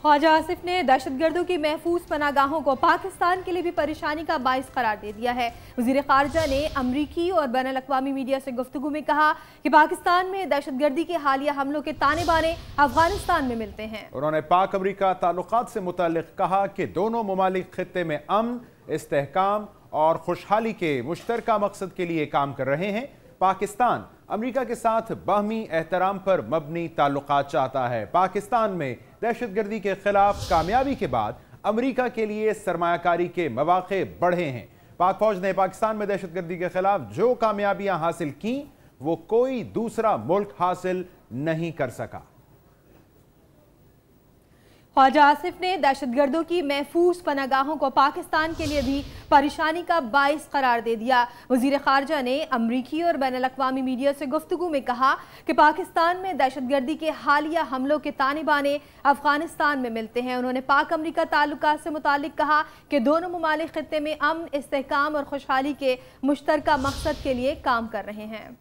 ख्वाजा आसिफ ने दहशतगर्दों की महफूज पनागाहों को पाकिस्तान के लिए भी परेशानी का बाइस करार दे दिया है। वज़ीर ख़ारजा ने अमरीकी और बैनुल अक़वामी मीडिया से गुफ्तगू में कहा कि पाकिस्तान में दहशतगर्दी के हालिया हमलों के ताने बाने अफगानिस्तान में मिलते हैं। उन्होंने पाक अमरीका ताल्लुकात से मुताल्लिक़ कहा कि दोनों ममालिक खित्ते में अमन, इस्तेहकाम और खुशहाली के मुश्तरका मकसद के लिए काम कर रहे हैं। पाकिस्तान अमरीका के साथ बाहमी एहतराम पर मबनी ताल्लुकात चाहता है। पाकिस्तान में दहशतगर्दी के खिलाफ कामयाबी के बाद अमरीका के लिए सरमायाकारी के मौक़े बढ़े हैं। पाक फौज ने पाकिस्तान में दहशतगर्दी के खिलाफ जो कामयाबियां हासिल की वो कोई दूसरा मुल्क हासिल नहीं कर सका। ख्वाजा आसिफ ने दहशतगर्दों की महफूज पनागाहों को पाकिस्तान के लिए भी परेशानी का बाइस करार दे दिया। वज़ीर ख़ारजा ने अमरीकी और बैनुल अक़वामी मीडिया से गुफ्तगू में कहा कि पाकिस्तान में दहशतगर्दी के हालिया हमलों के ताने बाने अफगानिस्तान में मिलते हैं। उन्होंने पाक अमरीका ताल्लुकात से मुताल्लिक़ कहा कि दोनों ममालिक खित्ते में अमन, इस्तेहकाम और खुशहाली के मुश्तरका मकसद के लिए काम कर रहे हैं।